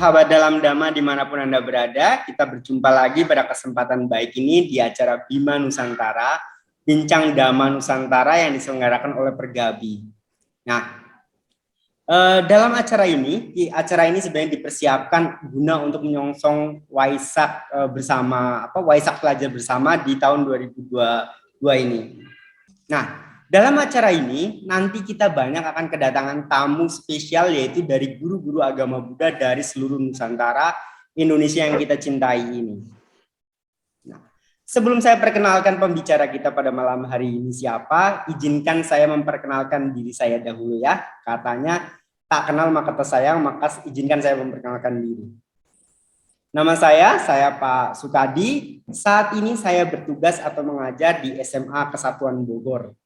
sahabat dalam Dhamma dimanapun Anda berada, kita berjumpa lagi pada kesempatan baik ini di acara Bima Nusantara, Bincang Dhamma Nusantara yang diselenggarakan oleh Pergabi. Nah, dalam acara ini sebenarnya dipersiapkan guna untuk menyongsong Waisak Waisak Pelajar Bersama di tahun 2022 ini. Nah, dalam acara ini nanti kita banyak akan kedatangan tamu spesial, yaitu dari guru-guru agama Buddha dari seluruh Nusantara Indonesia yang kita cintai ini. Nah, sebelum saya perkenalkan pembicara kita pada malam hari ini siapa, izinkan saya memperkenalkan diri saya dahulu ya. Katanya tak kenal maka tak sayang, maka izinkan saya memperkenalkan diri. Nama saya Pak Sukadi. Saat ini saya bertugas atau mengajar di SMA Kesatuan Bogor.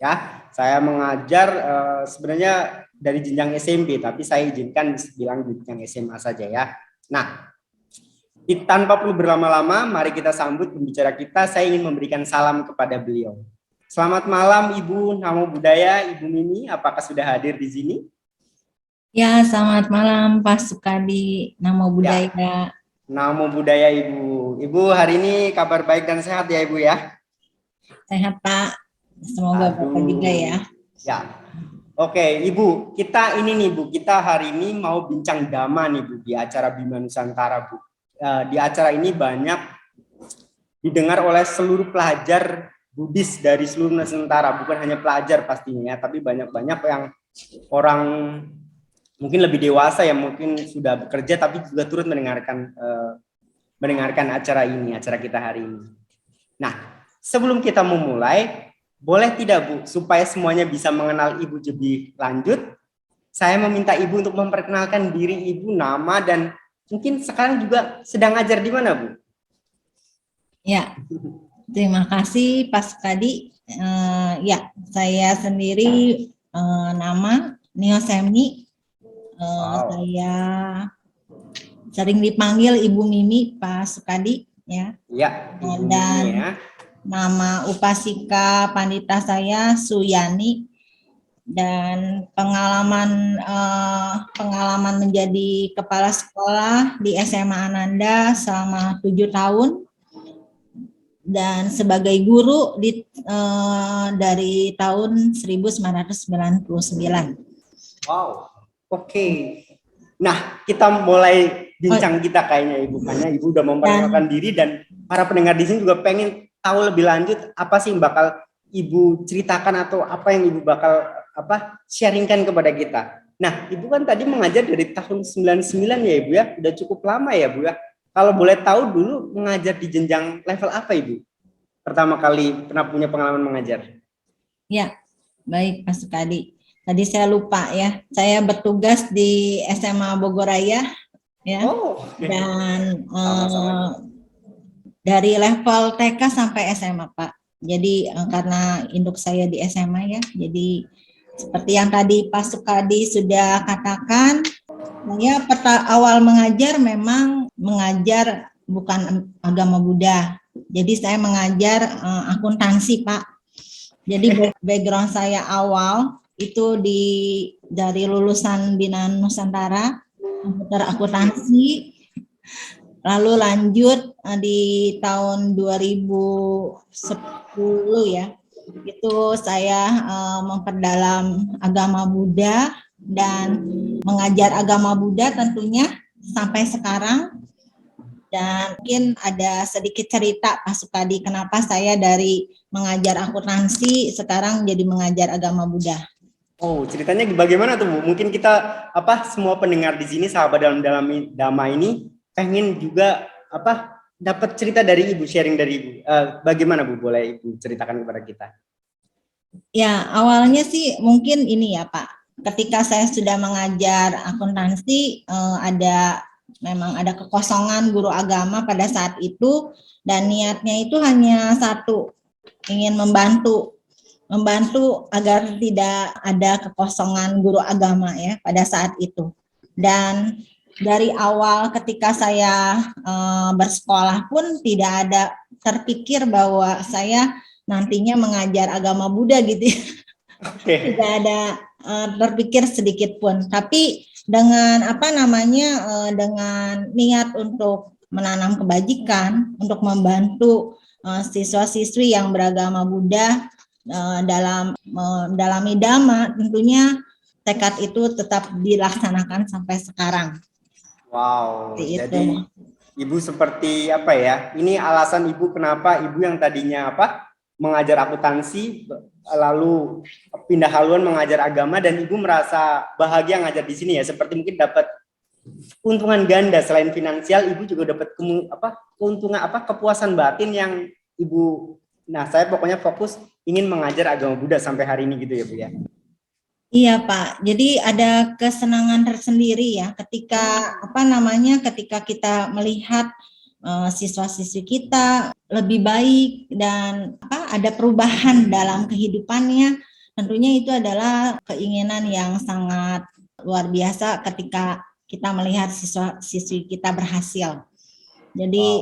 Ya, saya mengajar sebenarnya dari jenjang SMP, tapi saya izinkan bilang di jenjang SMA saja ya. Nah, tanpa perlu berlama-lama, mari kita sambut pembicara kita. Saya ingin memberikan salam kepada beliau. Selamat malam Ibu Namo Buddhaya, Ibu Mimi, apakah sudah hadir di sini? Ya, selamat malam Pak Sukadi, Namo Buddhaya. Ya, Namo Buddhaya Ibu. Ibu hari ini kabar baik dan sehat ya Ibu ya? Sehat Pak. Semoga Bapak juga ya. Ya, oke Ibu, kita hari ini mau bincang dhamma nih Bu di acara Bima Nusantara Bu. Di acara ini banyak didengar oleh seluruh pelajar Buddhis dari seluruh Nusantara, bukan hanya pelajar pastinya, tapi banyak yang orang mungkin lebih dewasa yang mungkin sudah bekerja tapi juga turut mendengarkan acara kita hari ini. Nah, sebelum kita memulai, boleh tidak Bu, supaya semuanya bisa mengenal Ibu lebih lanjut, saya meminta Ibu untuk memperkenalkan diri Ibu, nama, dan mungkin sekarang juga sedang ngajar di mana Bu? Ya, terima kasih Pak Sukadi. Ya, saya sendiri nama Nio Semni. Saya sering dipanggil Ibu Mimi Pak Sukadi ya. Ya, Ibu dan Mimi ya. Nama upasika pandita saya Suyani, dan pengalaman menjadi kepala sekolah di SMA Ananda selama 7 tahun dan sebagai guru dari tahun 1999. Wow, oke. Nah, kita mulai bincang kita kayaknya Ibu, karena Ibu udah memperkenalkan diri dan para pendengar di sini juga pengen tahu lebih lanjut apa sih yang bakal Ibu ceritakan atau apa yang Ibu bakal sharingkan kepada kita. Nah, Ibu kan tadi mengajar dari tahun 99 ya Ibu ya, udah cukup lama ya Bu ya. Kalau boleh tahu dulu mengajar di jenjang level apa Ibu? Pertama kali pernah punya pengalaman mengajar. Ya, baik Pak Sukadi. Tadi saya lupa ya, saya bertugas di SMA Bogoraya ya. Dan dari level TK sampai SMA Pak. Jadi karena induk saya di SMA ya, jadi seperti yang tadi Pak Sukadi sudah katakan, saya awal mengajar memang mengajar bukan agama Buddha. Jadi saya mengajar akuntansi Pak. Jadi background saya awal itu dari lulusan Bina Nusantara, komputer akuntansi. Lalu lanjut di tahun 2010 ya, itu saya memperdalam agama Buddha dan mengajar agama Buddha tentunya sampai sekarang. Dan mungkin ada sedikit cerita Pak Sukadi kenapa saya dari mengajar akuntansi sekarang jadi mengajar agama Buddha. Oh, ceritanya bagaimana tuh Bu? Mungkin kita semua pendengar di sini sahabat dalam Dhamma ini pengen juga dapat cerita dari Ibu, sharing dari Ibu. Bagaimana Bu? Boleh Ibu ceritakan kepada kita? Ya, awalnya sih mungkin ini ya Pak. Ketika saya sudah mengajar akuntansi, memang ada kekosongan guru agama pada saat itu, dan niatnya itu hanya satu, ingin membantu agar tidak ada kekosongan guru agama ya pada saat itu. Dan dari awal ketika saya bersekolah pun tidak ada terpikir bahwa saya nantinya mengajar agama Buddha gitu. Tidak ada terpikir sedikit pun. Tapi dengan apa namanya dengan niat untuk menanam kebajikan, untuk membantu siswa-siswi yang beragama Buddha dalam mendalami Dhamma, tentunya tekad itu tetap dilaksanakan sampai sekarang. Wow, Seperti itu. jadi Ibu seperti apa ya? Ini alasan Ibu kenapa Ibu yang tadinya apa? Mengajar akuntansi lalu pindah haluan mengajar agama dan Ibu merasa bahagia ngajar di sini ya. Seperti mungkin dapat keuntungan ganda selain finansial, Ibu juga dapat keuntungan kepuasan batin yang Ibu. Nah, saya pokoknya fokus ingin mengajar agama Buddha sampai hari ini gitu ya, Bu ya. Iya Pak, jadi ada kesenangan tersendiri ya ketika ketika kita melihat siswa-siswi kita lebih baik dan ada perubahan dalam kehidupannya, tentunya itu adalah keinginan yang sangat luar biasa ketika kita melihat siswa-siswi kita berhasil. Jadi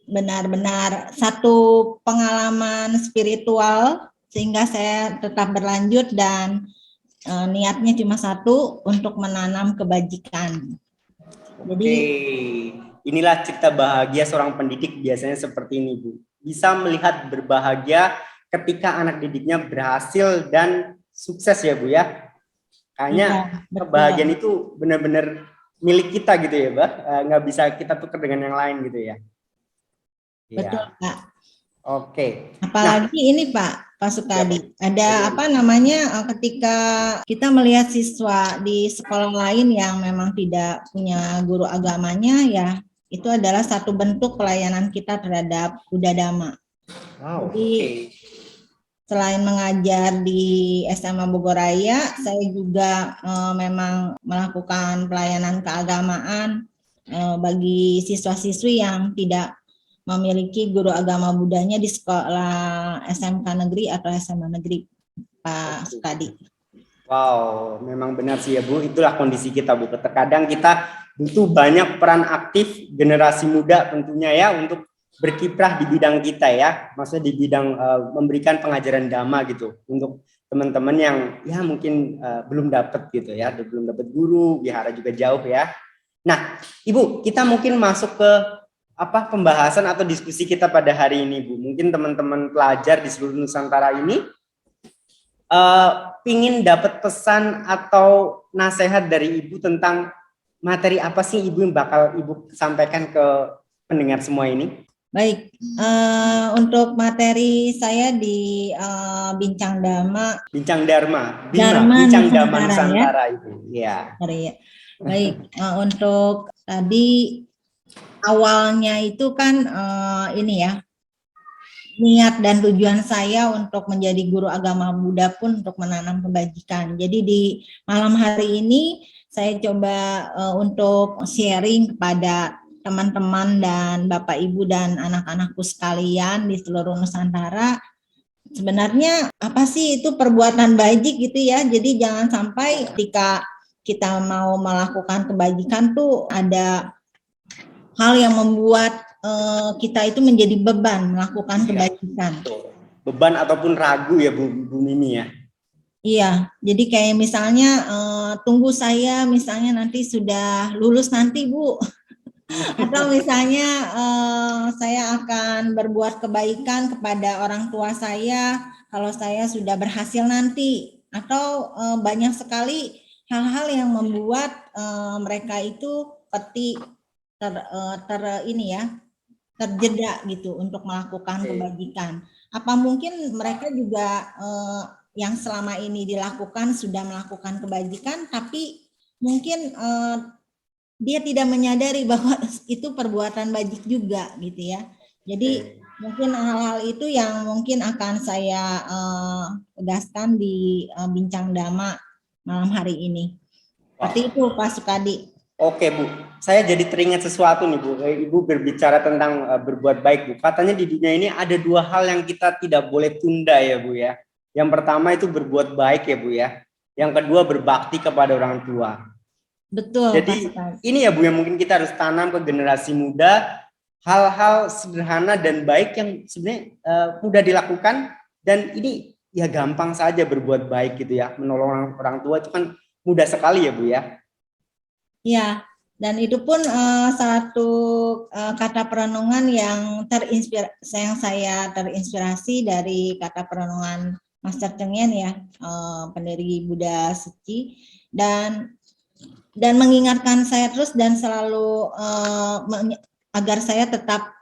benar-benar satu pengalaman spiritual sehingga saya tetap berlanjut dan niatnya cuma satu, untuk menanam kebajikan. Jadi inilah cipta bahagia seorang pendidik biasanya seperti ini, Bu. Bisa melihat berbahagia ketika anak didiknya berhasil dan sukses ya, Bu ya. Kayaknya kebahagiaan itu benar-benar milik kita gitu ya, Bu. Nggak bisa kita tukar dengan yang lain gitu ya. Betul, Pak. Oke. Apalagi ini Pak Sukadi, ada ketika kita melihat siswa di sekolah lain yang memang tidak punya guru agamanya, ya itu adalah satu bentuk pelayanan kita terhadap Buddha Dhamma. Jadi selain mengajar di SMA Bogoraya, saya juga memang melakukan pelayanan keagamaan bagi siswa-siswi yang tidak memiliki guru agama Buddhanya di sekolah SMK negeri atau SMA negeri, Pak Sukadi. Wow, memang benar sih ya Bu, itulah kondisi kita Bu. Terkadang kita butuh banyak peran aktif generasi muda tentunya ya untuk berkiprah di bidang kita ya, maksudnya di bidang memberikan pengajaran Dhamma gitu untuk teman-teman yang ya mungkin belum dapat gitu ya, belum dapat guru, wihara juga jauh ya. Nah, Ibu, kita mungkin masuk ke pembahasan atau diskusi kita pada hari ini, Bu. Mungkin teman-teman pelajar di seluruh Nusantara ini pingin dapat pesan atau nasihat dari Ibu tentang materi apa sih Ibu yang bakal Ibu sampaikan ke pendengar semua ini? Baik, untuk materi saya di Bincang Dhamma. Bincang Dharma, Bincang Dhamma Nusantara Ibu. Ya. Baik, untuk tadi awalnya itu kan niat dan tujuan saya untuk menjadi guru agama Buddha pun untuk menanam kebajikan. Jadi di malam hari ini saya coba untuk sharing kepada teman-teman dan Bapak Ibu dan anak-anakku sekalian di seluruh Nusantara, sebenarnya apa sih itu perbuatan baik gitu ya. Jadi jangan sampai ketika kita mau melakukan kebajikan tuh ada hal yang membuat kita itu menjadi beban melakukan kebajikan. Beban ataupun ragu ya Bu Mimi ya. Iya, jadi kayak misalnya tunggu saya misalnya nanti sudah lulus nanti Bu. Atau misalnya saya akan berbuat kebaikan kepada orang tua saya kalau saya sudah berhasil nanti. Atau banyak sekali hal-hal yang membuat mereka itu seperti terjeda gitu untuk melakukan kebajikan. Apa mungkin mereka juga yang selama ini dilakukan sudah melakukan kebajikan, tapi mungkin dia tidak menyadari bahwa itu perbuatan bajik juga gitu ya. Jadi mungkin hal-hal itu yang mungkin akan saya tegaskan di Bincang Dhamma malam hari ini. Seperti itu Pak Sukadi. Oke Bu, saya jadi teringat sesuatu nih Bu. Ibu berbicara tentang berbuat baik Bu. Katanya di dunia ini ada dua hal yang kita tidak boleh tunda ya Bu ya. Yang pertama itu berbuat baik ya Bu ya. Yang kedua berbakti kepada orang tua. Betul. Jadi ini ya Bu yang mungkin kita harus tanam ke generasi muda hal-hal sederhana dan baik yang sebenarnya mudah dilakukan dan ini ya gampang saja berbuat baik gitu ya. Menolong orang tua itu kan mudah sekali ya Bu ya. Ya, dan itu pun satu kata perenungan yang saya terinspirasi dari kata perenungan Master Cheng Yen ya, pendiri Buddha Suci, dan mengingatkan saya terus dan selalu agar saya tetap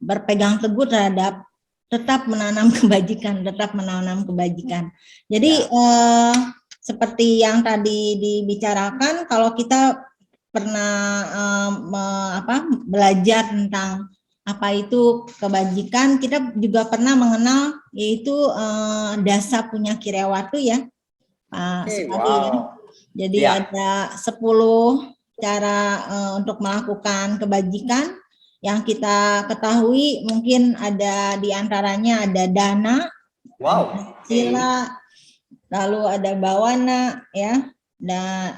berpegang teguh terhadap tetap menanam kebajikan, Jadi seperti yang tadi dibicarakan, kalau kita pernah belajar tentang apa itu kebajikan, kita juga pernah mengenal yaitu dasa punya kirewatu ya, Pak Sukadi ya. Jadi ada 10 cara untuk melakukan kebajikan yang kita ketahui, mungkin ada di antaranya ada dana, sila, lalu ada bawana ya, dan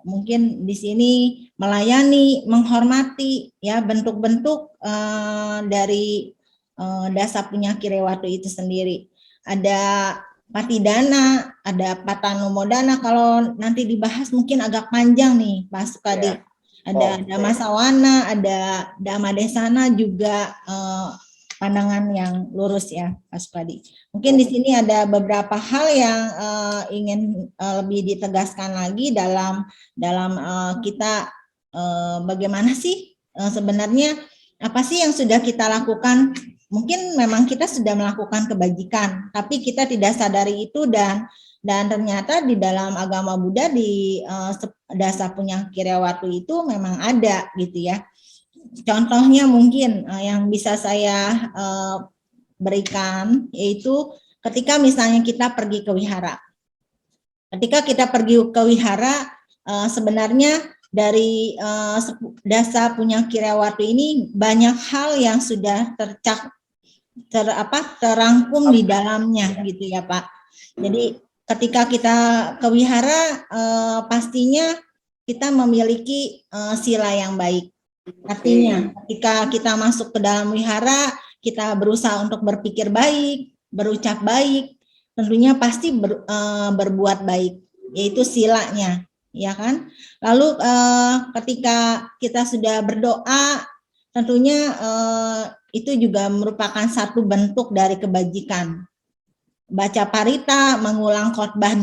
mungkin di sini melayani, menghormati ya, bentuk-bentuk dari dasa punya kirewatu itu sendiri. Ada patidana, ada patanumodana, kalau nanti dibahas mungkin agak panjang nih Pak Sukadi. Ada damasawana, ada damadesana juga pandangan yang lurus ya Pak Sukadi. Mungkin di sini ada beberapa hal yang ingin lebih ditegaskan lagi dalam kita bagaimana sih sebenarnya apa sih yang sudah kita lakukan. Mungkin memang kita sudah melakukan kebajikan, tapi kita tidak sadari itu, dan ternyata di dalam agama Buddha di dasa punya kirewatu itu memang ada gitu ya. Contohnya mungkin yang bisa saya berikan yaitu ketika misalnya kita pergi ke wihara. Ketika kita pergi ke wihara, sebenarnya dari dasa punya kirewatu ini banyak hal yang sudah terangkum di dalamnya gitu ya Pak. Jadi ketika kita ke wihara pastinya kita memiliki sila yang baik. Artinya ketika kita masuk ke dalam wihara, kita berusaha untuk berpikir baik, berucap baik, tentunya pasti berbuat baik, yaitu silanya, ya kan? Lalu ketika kita sudah berdoa, tentunya itu juga merupakan satu bentuk dari kebajikan. Baca parita, mengulang khotbah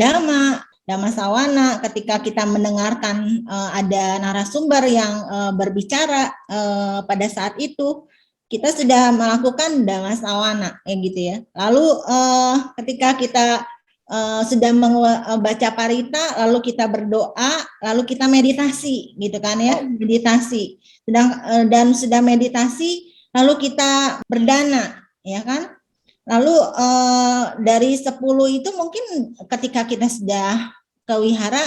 dhammasawana, ketika kita mendengarkan ada narasumber yang berbicara pada saat itu, kita sudah melakukan dhammasawana, ya gitu ya. Lalu ketika kita sudah membaca parita, lalu kita berdoa, lalu kita meditasi, gitu kan ya, meditasi. Dan sudah meditasi, lalu kita berdana, ya kan? Lalu dari 10 itu mungkin ketika kita sudah ke wihara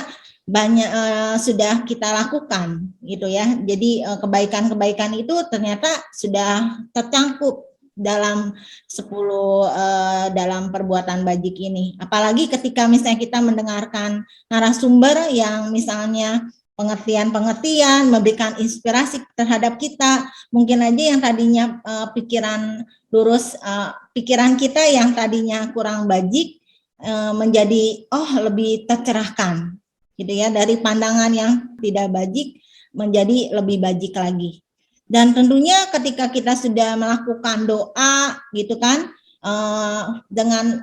banyak sudah kita lakukan gitu ya. Jadi kebaikan-kebaikan itu ternyata sudah tercangkup dalam 10 dalam perbuatan bajik ini. Apalagi ketika misalnya kita mendengarkan narasumber yang misalnya pengertian-pengertian, memberikan inspirasi terhadap kita, mungkin aja yang tadinya pikiran lurus, pikiran kita yang tadinya kurang bajik menjadi lebih tercerahkan, gitu ya, dari pandangan yang tidak bajik menjadi lebih bajik lagi. Dan tentunya ketika kita sudah melakukan doa, gitu kan, dengan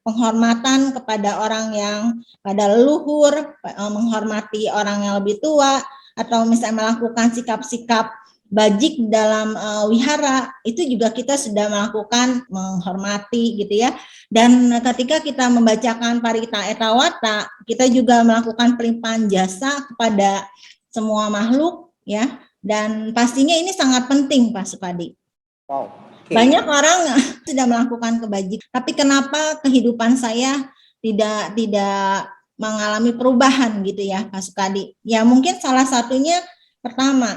penghormatan kepada orang yang pada leluhur, menghormati orang yang lebih tua, atau misalnya melakukan sikap-sikap bajik dalam wihara, itu juga kita sudah melakukan menghormati gitu ya. Dan ketika kita membacakan parita etawata, kita juga melakukan pelimpahan jasa kepada semua makhluk ya. Dan pastinya ini sangat penting Pak Sukadi. Banyak orang sudah melakukan kebajikan, tapi kenapa kehidupan saya tidak mengalami perubahan gitu ya Pak Sukadi? Ya mungkin salah satunya pertama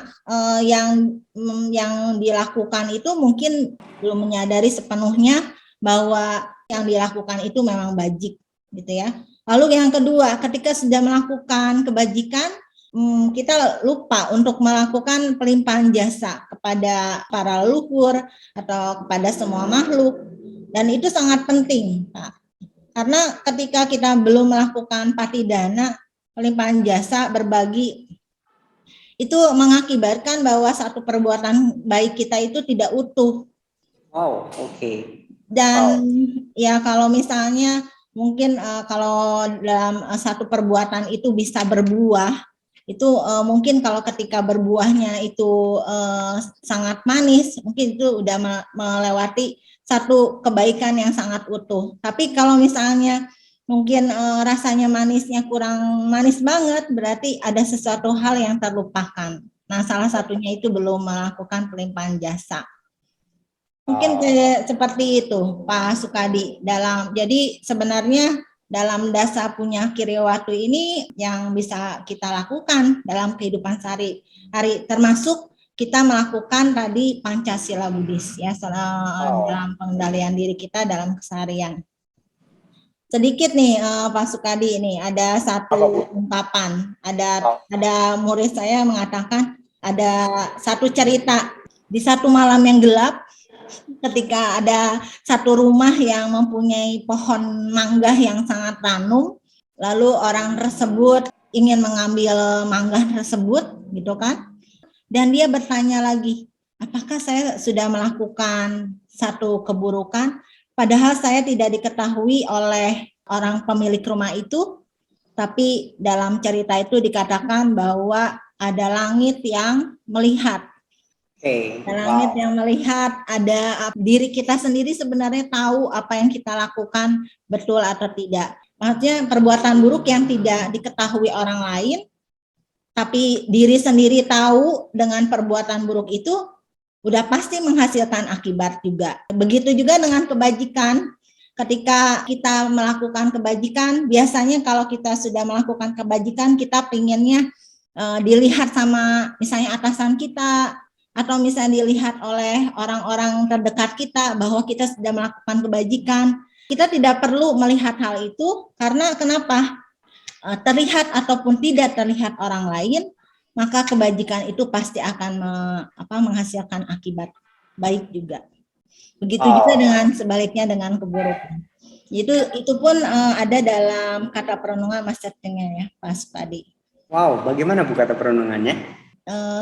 yang dilakukan itu mungkin belum menyadari sepenuhnya bahwa yang dilakukan itu memang bajik gitu ya. Lalu yang kedua, ketika sudah melakukan kebajikan, kita lupa untuk melakukan pelimpahan jasa kepada para leluhur atau kepada semua makhluk, dan itu sangat penting Pak. Karena ketika kita belum melakukan patidana, pelimpahan jasa, berbagi, itu mengakibatkan bahwa satu perbuatan baik kita itu tidak utuh. Wow, oke. Dan ya kalau misalnya mungkin kalau dalam satu perbuatan itu bisa berbuah, itu mungkin kalau ketika berbuahnya itu sangat manis, mungkin itu udah melewati satu kebaikan yang sangat utuh. Tapi kalau misalnya mungkin rasanya manisnya kurang manis banget, berarti ada sesuatu hal yang terlupakan. Nah, salah satunya itu belum melakukan pelimpahan jasa. Mungkin kayak seperti itu, Pak Sukadi. Jadi sebenarnya dalam dasa punya Kiriwatu ini yang bisa kita lakukan dalam kehidupan sehari-hari, termasuk kita melakukan tadi Pancasila Buddhis ya, dalam pengendalian diri kita dalam keseharian. Sedikit nih Pak Sukadi, ini ada satu ungkapan, ada murid saya mengatakan ada satu cerita di satu malam yang gelap, ketika ada satu rumah yang mempunyai pohon mangga yang sangat ranum, lalu orang tersebut ingin mengambil mangga tersebut, gitu kan? Dan dia bertanya lagi, apakah saya sudah melakukan satu keburukan? Padahal saya tidak diketahui oleh orang pemilik rumah itu, tapi dalam cerita itu dikatakan bahwa ada langit yang melihat. Langit yang melihat, ada diri kita sendiri sebenarnya tahu apa yang kita lakukan betul atau tidak. Maksudnya perbuatan buruk yang tidak diketahui orang lain, tapi diri sendiri tahu dengan perbuatan buruk itu, udah pasti menghasilkan akibat juga. Begitu juga dengan kebajikan. Ketika kita melakukan kebajikan, biasanya kalau kita sudah melakukan kebajikan, kita pengennya dilihat sama misalnya atasan kita, atau misalnya dilihat oleh orang-orang terdekat kita bahwa kita sudah melakukan kebajikan. Kita tidak perlu melihat hal itu, karena kenapa? Terlihat ataupun tidak terlihat orang lain, maka kebajikan itu pasti akan menghasilkan akibat baik juga. Begitu juga dengan sebaliknya dengan keburukan. Itu pun ada dalam kata perenungan Mas Cetengnya ya, Pak Sukadi. Wow, bagaimana Bu kata perenungannya?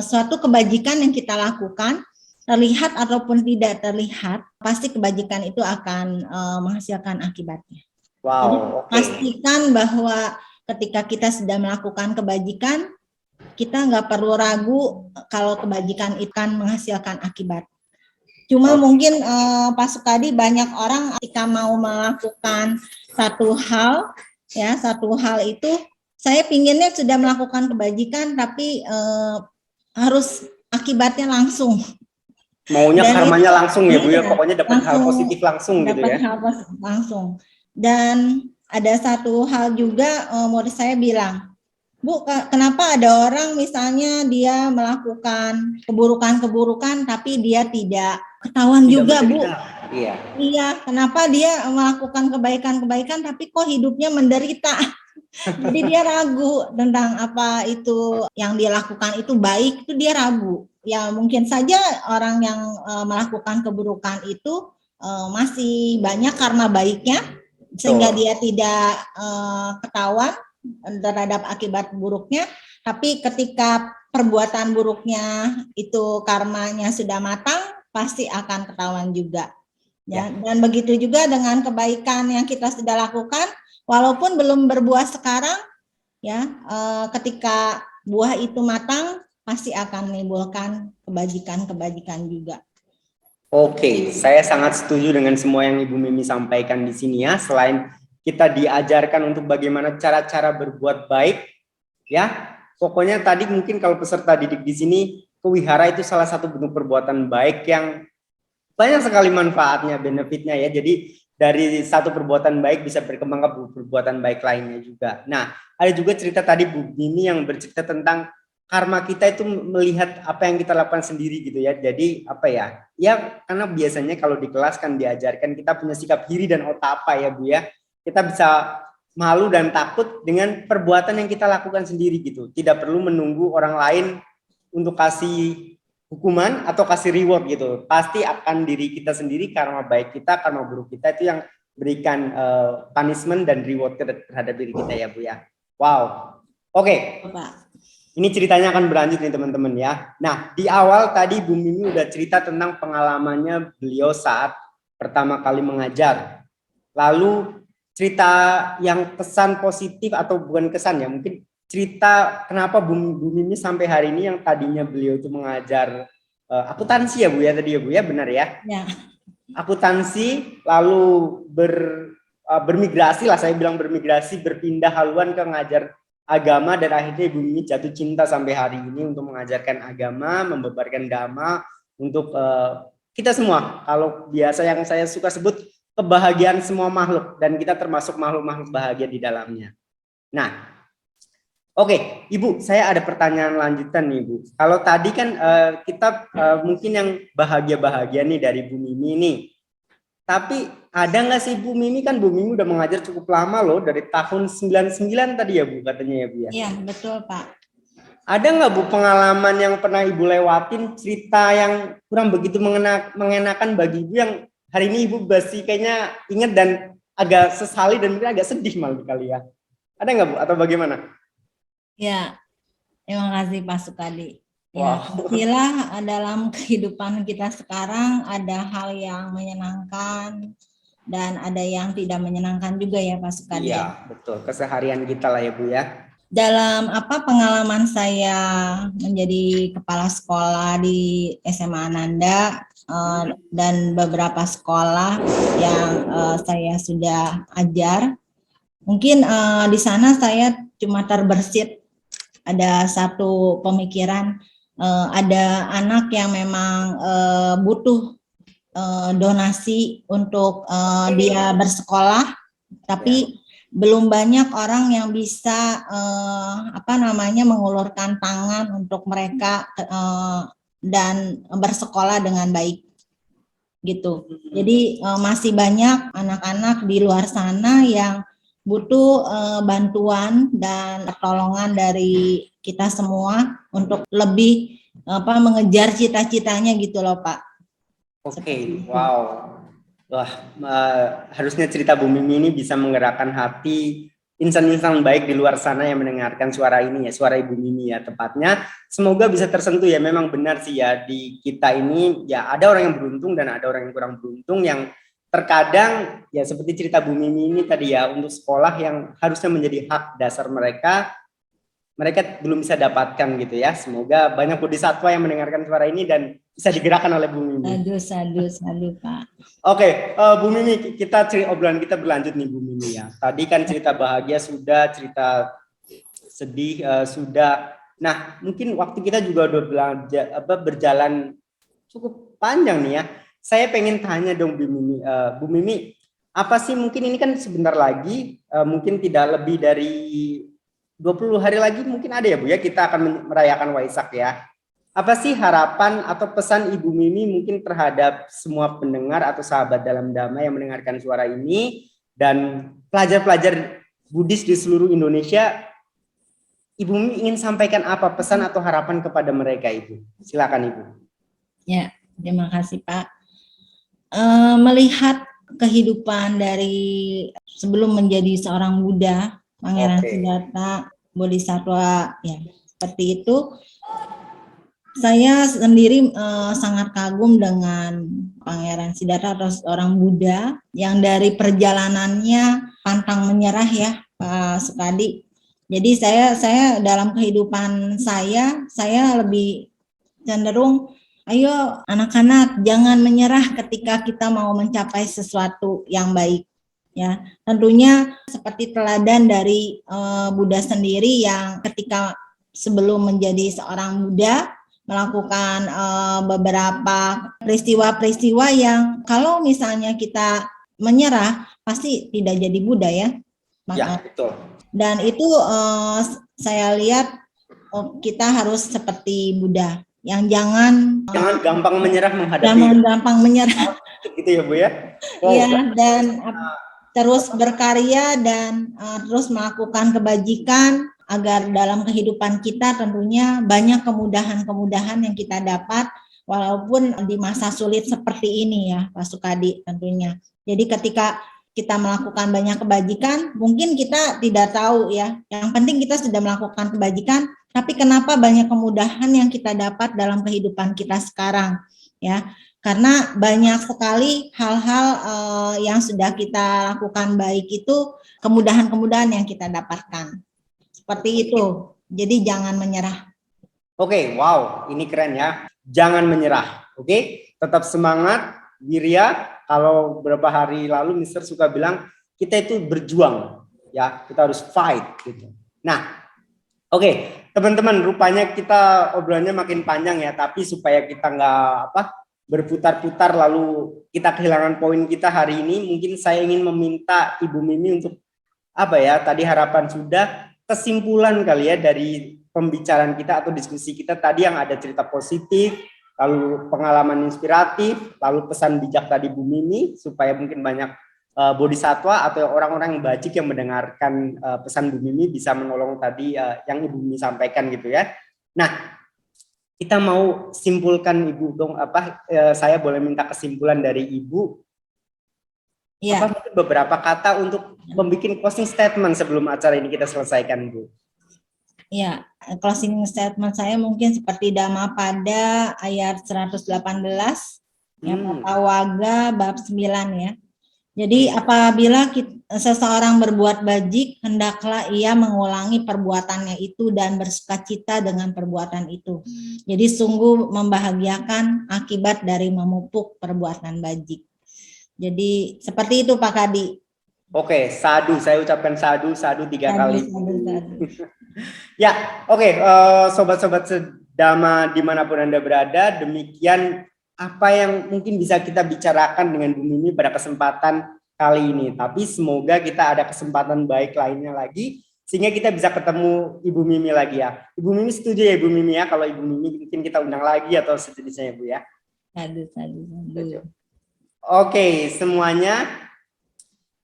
Suatu kebajikan yang kita lakukan, terlihat ataupun tidak terlihat, pasti kebajikan itu akan menghasilkan akibatnya. Wow. Jadi pastikan bahwa ketika kita sedang melakukan kebajikan, kita nggak perlu ragu kalau kebajikan itu akan menghasilkan akibat. Cuma mungkin Pak Sukadi, banyak orang ketika mau melakukan satu hal itu, saya pinginnya sudah melakukan kebajikan tapi harus akibatnya langsung. Maunya karmanya langsung ya Bu ya, pokoknya dapat hal positif langsung gitu ya. Dapat hal positif langsung. Dan ada satu hal juga murid saya bilang, Bu, kenapa ada orang misalnya dia melakukan keburukan-keburukan tapi dia tidak ketahuan juga, Bu? Iya, kenapa dia melakukan kebaikan-kebaikan tapi kok hidupnya menderita? Jadi dia ragu tentang apa itu yang dia lakukan itu baik, itu dia ragu. Ya mungkin saja orang yang melakukan keburukan itu masih banyak karma baiknya, sehingga dia tidak ketahuan terhadap akibat buruknya. Tapi ketika perbuatan buruknya itu karmanya sudah matang, pasti akan ketahuan juga. Ya. Dan begitu juga dengan kebaikan yang kita sudah lakukan, walaupun belum berbuah sekarang, ya, ketika buah itu matang, pasti akan menimbulkan kebajikan-kebajikan juga. Oke, saya sangat setuju dengan semua yang Ibu Mimi sampaikan di sini ya. Selain kita diajarkan untuk bagaimana cara-cara berbuat baik, ya, pokoknya tadi mungkin kalau peserta didik di sini, kewihara itu salah satu bentuk perbuatan baik yang banyak sekali manfaatnya, benefitnya ya. Jadi dari satu perbuatan baik bisa berkembang ke perbuatan baik lainnya juga. Nah, ada juga cerita tadi Bu Mimi yang bercerita tentang karma kita itu melihat apa yang kita lakukan sendiri gitu ya. Jadi apa ya? Ya karena biasanya kalau di kelas kan diajarkan kita punya sikap iri dan otapa ya Bu ya. Kita bisa malu dan takut dengan perbuatan yang kita lakukan sendiri gitu. Tidak perlu menunggu orang lain untuk kasih hukuman atau kasih reward gitu. Pasti akan diri kita sendiri, karma baik kita, karma buruk kita itu yang berikan punishment dan reward terhadap diri kita ya Bu ya. Wow. Oke. Pak. Ini ceritanya akan berlanjut nih teman-teman ya. Nah, di awal tadi Bu Mimi udah cerita tentang pengalamannya beliau saat pertama kali mengajar. Lalu cerita yang kesan positif atau bukan kesan ya, mungkin cerita kenapa Bu Mimi sampai hari ini yang tadinya beliau itu mengajar akuntansi ya Bu ya tadi ya Bu ya, benar ya? Ya. Akuntansi lalu bermigrasi lah, saya bilang bermigrasi, berpindah haluan ke ngajar agama, dan akhirnya Ibu Mimi jatuh cinta sampai hari ini untuk mengajarkan agama, membebarkan dhamma untuk kita semua. Kalau biasa yang saya suka sebut kebahagiaan semua makhluk, dan kita termasuk makhluk-makhluk bahagia di dalamnya. Nah, oke, Ibu, saya ada pertanyaan lanjutan nih, Bu. Kalau tadi kan kita mungkin yang bahagia-bahagia nih dari Bu Mimi nih. Tapi ada nggak sih Bu Mimi, kan Bu Mimi udah mengajar cukup lama loh, dari tahun 99 tadi ya Bu, katanya ya Bu ya? Iya, betul Pak. Ada nggak Bu pengalaman yang pernah Ibu lewatin, cerita yang kurang begitu mengenakan bagi Ibu, yang hari ini Ibu masih kayaknya ingat dan agak sesali dan mungkin agak sedih malah kali ya? Ada nggak Bu, atau bagaimana? Ya, terima kasih Pak Sukadi. Ya, Wow. pastilah dalam kehidupan kita sekarang ada hal yang menyenangkan dan ada yang tidak menyenangkan juga ya Pak Sukadi. Iya, betul. Keseharian kita lah ya Bu ya. Dalam pengalaman saya menjadi kepala sekolah di SMA Ananda dan beberapa sekolah yang saya sudah ajar, mungkin di sana saya cuma terbersit ada satu pemikiran, ada anak yang memang butuh donasi untuk dia bersekolah, tapi belum banyak orang yang bisa mengulurkan tangan untuk mereka dan bersekolah dengan baik gitu. Jadi masih banyak anak-anak di luar sana yang butuh bantuan dan pertolongan dari kita semua untuk lebih mengejar cita-citanya gitu loh Pak. Oke, wow. Wah, harusnya cerita Bu Mimi ini bisa menggerakkan hati insan-insan baik di luar sana yang mendengarkan suara ini ya, suara Ibu Mimi ya tepatnya. Semoga bisa tersentuh ya. Memang benar sih ya, di kita ini ya ada orang yang beruntung dan ada orang yang kurang beruntung, yang terkadang ya seperti cerita Bu Mimi ini tadi ya, untuk sekolah yang harusnya menjadi hak dasar mereka, mereka belum bisa dapatkan gitu ya. Semoga banyak bodhisatwa yang mendengarkan suara ini dan bisa digerakkan oleh Bu Mimi. Aduh Pak. Oke, Bu Mimi, obrolan kita berlanjut nih Bu Mimi ya. Tadi kan cerita bahagia sudah, cerita sedih sudah. Nah, mungkin waktu kita juga udah berjalan cukup panjang nih ya. Saya pengen tanya dong Bu Mimi, apa sih, mungkin ini kan sebentar lagi, mungkin tidak lebih dari 20 hari lagi mungkin ada ya Bu ya, kita akan merayakan Waisak ya. Apa sih harapan atau pesan Ibu Mimi mungkin terhadap semua pendengar atau sahabat dalam Dhamma yang mendengarkan suara ini dan pelajar-pelajar Buddhis di seluruh Indonesia? Ibu Mimi ingin sampaikan apa pesan atau harapan kepada mereka Ibu? Silakan Ibu. Ya, terima kasih Pak. Melihat kehidupan dari sebelum menjadi seorang Buddha, Pangeran Siddhartha Bodhisattva ya seperti itu. Saya sendiri sangat kagum dengan Pangeran Siddhartha atau seorang Buddha yang dari perjalanannya pantang menyerah ya Pak Sukadi. Jadi saya dalam kehidupan saya lebih cenderung, ayo anak-anak jangan menyerah ketika kita mau mencapai sesuatu yang baik. Ya, tentunya seperti teladan dari Buddha sendiri yang ketika sebelum menjadi seorang Buddha melakukan beberapa peristiwa-peristiwa yang kalau misalnya kita menyerah pasti tidak jadi Buddha ya. Ya, betul. Dan itu saya lihat kita harus seperti Buddha yang jangan gampang menyerah menghadapi. Jangan gampang menyerah. Gitu ya Bu ya. Iya, dan terus berkarya dan terus melakukan kebajikan agar dalam kehidupan kita tentunya banyak kemudahan-kemudahan yang kita dapat walaupun di masa sulit seperti ini ya Pak Sukadi tentunya. Jadi ketika kita melakukan banyak kebajikan, mungkin kita tidak tahu ya. Yang penting kita sudah melakukan kebajikan, tapi kenapa banyak kemudahan yang kita dapat dalam kehidupan kita sekarang, ya? Karena banyak sekali hal-hal yang sudah kita lakukan baik itu kemudahan-kemudahan yang kita dapatkan. Seperti itu. Jadi jangan menyerah. Oke, wow, ini keren ya. Jangan menyerah. Oke, tetap semangat, Wirya. Kalau beberapa hari lalu Mister suka bilang kita itu berjuang, ya, kita harus fight gitu. Nah, oke, teman-teman, rupanya kita obrolannya makin panjang ya, tapi supaya kita nggak berputar-putar lalu kita kehilangan poin kita hari ini, mungkin saya ingin meminta Ibu Mimi untuk tadi harapan sudah, kesimpulan kali ya dari pembicaraan kita atau diskusi kita tadi yang ada cerita positif, lalu pengalaman inspiratif, lalu pesan bijak tadi Bu Mimi, supaya mungkin banyak bodhisatwa atau orang-orang yang bajik yang mendengarkan pesan Bu Mimi bisa menolong tadi yang Ibu Mimi sampaikan gitu ya. Nah, kita mau simpulkan Ibu dong, saya boleh minta kesimpulan dari Ibu? Ya. Mungkin beberapa kata untuk membuat closing statement sebelum acara ini kita selesaikan, Bu. Ya, closing statement saya mungkin seperti Dhammapada ayat 118, ya, Tata Waga bab 9 ya. Jadi apabila seseorang berbuat bajik, hendaklah ia mengulangi perbuatannya itu dan bersukacita dengan perbuatan itu. Jadi sungguh membahagiakan akibat dari memupuk perbuatan bajik. Jadi seperti itu Pak Kadi. Oke, sadu, saya ucapkan sadu 3 kali. Sadu. Ya, oke, sobat-sobat sedama dimanapun Anda berada, demikian apa yang mungkin bisa kita bicarakan dengan Bu Mimi pada kesempatan kali ini. Tapi semoga kita ada kesempatan baik lainnya lagi, sehingga kita bisa ketemu Ibu Mimi lagi ya. Ibu Mimi setuju ya Ibu Mimi ya, kalau Ibu Mimi mungkin kita undang lagi atau sejenisnya ya Bu ya. Sadu. Oke, semuanya.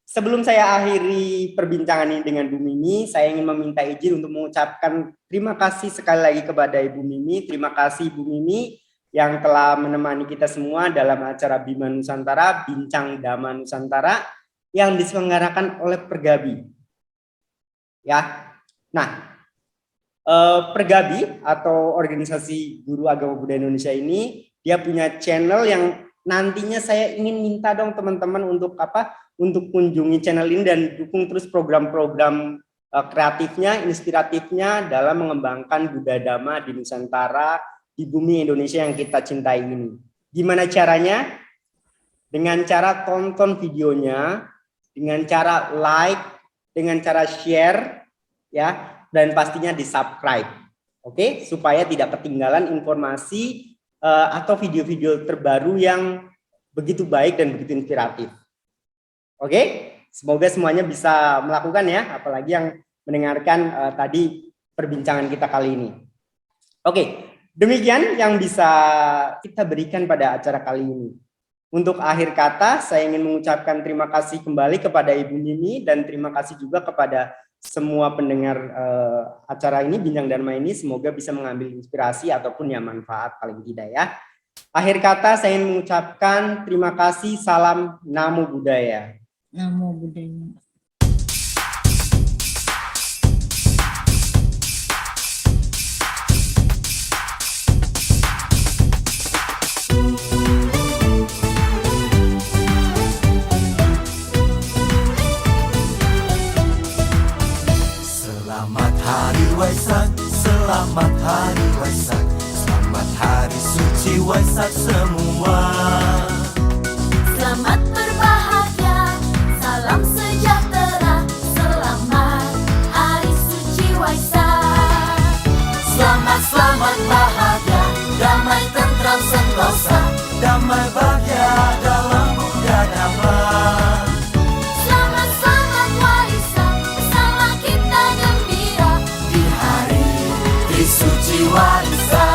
Sebelum saya akhiri perbincangan ini dengan Bu Mimi, saya ingin meminta izin untuk mengucapkan terima kasih sekali lagi kepada Ibu Mimi. Terima kasih Ibu Mimi yang telah menemani kita semua dalam acara Bima Nusantara, Bincang Dhamma Nusantara yang diselenggarakan oleh Pergabi. Ya, nah Pergabi atau Organisasi Guru Agama Buddha Indonesia ini dia punya channel yang nantinya saya ingin minta dong teman-teman untuk untuk kunjungi channel ini dan dukung terus program-program kreatifnya, inspiratifnya dalam mengembangkan Buddha Dhamma di Nusantara, di bumi Indonesia yang kita cintai ini. Gimana caranya? Dengan cara tonton videonya, dengan cara like, dengan cara share, ya, dan pastinya di subscribe, oke? Supaya tidak ketinggalan informasi atau video-video terbaru yang begitu baik dan begitu inspiratif. Oke, semoga semuanya bisa melakukan ya, apalagi yang mendengarkan tadi perbincangan kita kali ini. Oke, demikian yang bisa kita berikan pada acara kali ini. Untuk akhir kata, saya ingin mengucapkan terima kasih kembali kepada Ibu Mimi dan terima kasih juga kepada semua pendengar acara ini, Bincang Dharma ini. Semoga bisa mengambil inspirasi ataupun ya manfaat paling tidak ya. Akhir kata, saya ingin mengucapkan terima kasih, salam Namo Buddhaya. Namo Buddhaya. Selamat Hari Waisak, selamat Hari Waisak, selamat Hari Suci Waisak semua. Selamat berbahagia, salam sejahtera, selamat Hari Suci Waisak. Selamat bahagia, damai tentram sentosa, damai bahagia dalam Buddha Dhamma. Selamat Waisak, bersama kita gembira Di hari Trisuci Waisak.